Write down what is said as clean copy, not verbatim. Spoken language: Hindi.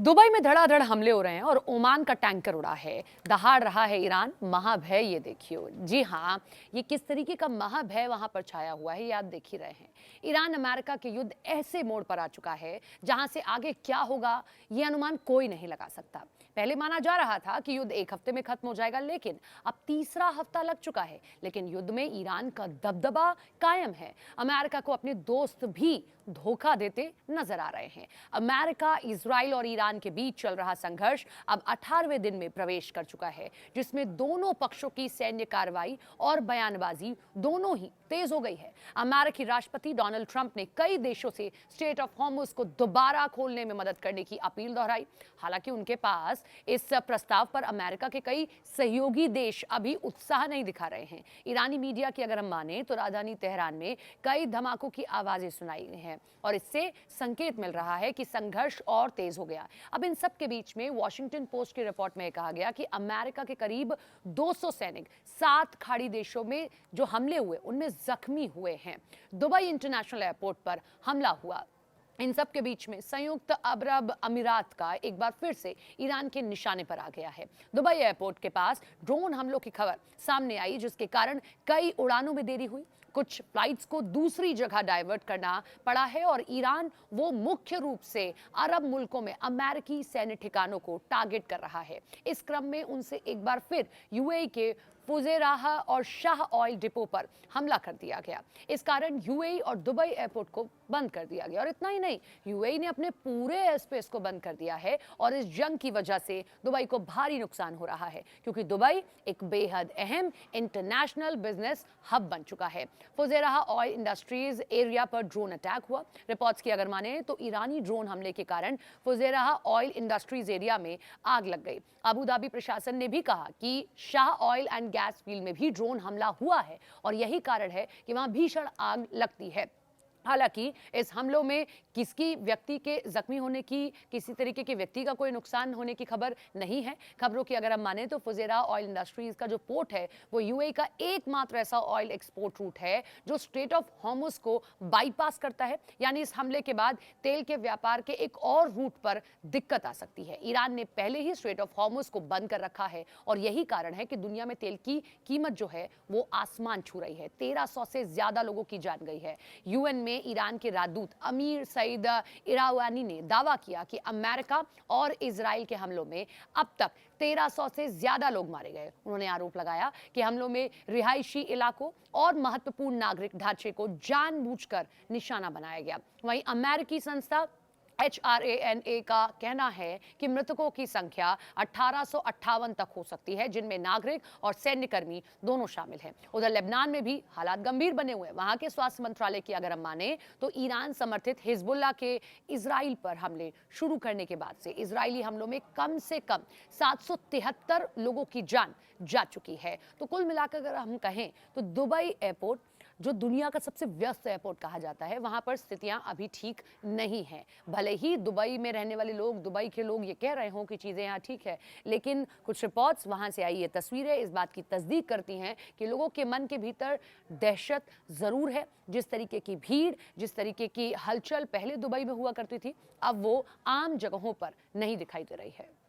दुबई में धड़ाधड़ हमले हो रहे हैं और ओमान का टैंकर उड़ा है। दहाड़ रहा है ईरान। महाभय ये देखियो। जी हाँ, ये किस तरीके का महाभय वहां पर छाया हुआ है ये आप देख ही रहे हैं। ईरान अमेरिका के युद्ध ऐसे मोड़ पर आ चुका है जहां से आगे क्या होगा ये अनुमान कोई नहीं लगा सकता। पहले माना जा रहा था कि युद्ध एक हफ्ते में खत्म हो जाएगा, लेकिन अब तीसरा हफ्ता लग चुका है। लेकिन युद्ध में ईरान का दबदबा कायम है। अमेरिका को अपने दोस्त भी धोखा देते नजर आ रहे हैं। अमेरिका, इजराइल और ईरान के बीच चल रहा संघर्ष अब 18वें दिन में प्रवेश कर चुका है, जिसमें दोनों पक्षों की सैन्य कार्रवाई और बयानबाजी दोनों ही तेज हो गई है। अमेरिकी राष्ट्रपति डोनाल्ड ट्रंप ने कई देशों से स्ट्रेट ऑफ हॉर्मुज को दोबारा खोलने में मदद करने की अपील दोहराई। हालांकि उनके पास इस प्रस्ताव पर अमेरिका के कई सहयोगी देश अभी उत्साह नहीं दिखा रहे हैं। ईरानी मीडिया की अगर हम माने तो राजधानी तेहरान में कई धमाकों की आवाजें सुनाई गई हैं और इससे संकेत मिल रहा है कि संघर्ष और तेज हो गया। अब इन सब के बीच में वॉशिंगटन पोस्ट की रिपोर्ट में कहा गया कि अमेरिका के करीब 200 सैनिक 7 खाड़ी देशों में जो हमले हुए उनमें जख्मी हुए हैं। दुबई इंटरनेशनल एयरपोर्ट पर हमला हुआ। इन सब के बीच में संयुक्त अरब अमीरात का एक बार फिर से ईरान के निशाने पर आ गया है। दुबई एयरपोर्ट के पास ड्रोन हमलों की खबर सामने आई, जिसके कारण कई उड़ानों में देरी हुई। कुछ फ्लाइट्स को दूसरी जगह डाइवर्ट करना पड़ा है और ईरान वो मुख्य रूप से अरब मुल्कों में अमेरिकी सैन्य ठिकानों को टारगेट कर रहा है। इस क्रम में उनसे एक बार फिर यूएई के फुजेराह और शाह ऑयल डिपो पर हमला कर दिया गया। इस कारण यूएई और दुबई एयरपोर्ट को बंद कर दिया गया और इतना ही नहीं, यूएई ने अपने पूरे एयर स्पेस को बंद कर दिया है और इस जंग की वजह से दुबई को भारी नुकसान हो रहा है, क्योंकि दुबई एक बेहद अहम इंटरनेशनल बिजनेस हब बन चुका है। फुजेराह ऑयल इंडस्ट्रीज एरिया पर ड्रोन अटैक हुआ। रिपोर्ट्स की अगर माने तो ईरानी ड्रोन हमले के कारण फुजेराह ऑयल इंडस्ट्रीज एरिया में आग लग गई। अबू धाबी प्रशासन ने भी कहा कि Shah oil and gas field में भी ड्रोन हमला हुआ है और यही कारण है कि वहां भीषण आग लगती है। हालांकि इस हमलों में किसी व्यक्ति के जख्मी होने की, किसी तरीके के व्यक्ति का कोई नुकसान होने की खबर नहीं है। खबरों की अगर हम माने तो फुजेरा ऑयल इंडस्ट्रीज का जो पोर्ट है वो यूएई का एकमात्र ऐसा ऑयल एक्सपोर्ट रूट है जो स्ट्रेट ऑफ हॉर्मुज को बाईपास करता है। यानी इस हमले के बाद तेल के व्यापार के एक और रूट पर दिक्कत आ सकती है। ईरान ने पहले ही स्ट्रेट ऑफ हॉर्मुज को बंद कर रखा है और यही कारण है कि दुनिया में तेल की कीमत जो है वो आसमान छू रही है। 1300 से ज्यादा लोगों की जान गई है। यूएन में ईरान के राजदूत अमीर सईद इरावानी ने दावा किया कि अमेरिका और इजराइल के हमलों में अब तक 1300 से ज्यादा लोग मारे गए। उन्होंने आरोप लगाया कि हमलों में रिहायशी इलाकों और महत्वपूर्ण नागरिक ढांचे को जानबूझकर निशाना बनाया गया। वहीं अमेरिकी संस्था HRANA का कहना है कि मृतकों की संख्या 1858 तक हो सकती है, जिनमें नागरिक और सैन्यकर्मी दोनों शामिल हैं। उधर लेबनान में भी हालात गंभीर बने हुए हैं। वहां के स्वास्थ्य मंत्रालय की अगर हम माने तो ईरान समर्थित हिजबुल्लाह के इजराइल पर हमले शुरू करने के बाद से इजरायली हमलों में कम से कम 773 लोगों की जान जा चुकी है। तो कुल मिलाकर अगर हम कहें तो दुबई एयरपोर्ट, जो दुनिया का सबसे व्यस्त एयरपोर्ट कहा जाता है, वहां पर स्थितियां अभी ठीक नहीं है। भले ही दुबई में रहने वाले लोग, दुबई के लोग ये कह रहे हों कि चीजें यहाँ ठीक है, लेकिन कुछ रिपोर्ट्स वहां से आई ये तस्वीरें इस बात की तस्दीक करती हैं कि लोगों के मन के भीतर दहशत जरूर है। जिस तरीके की भीड़, जिस तरीके की हलचल पहले दुबई में हुआ करती थी, अब वो आम जगहों पर नहीं दिखाई दे रही है।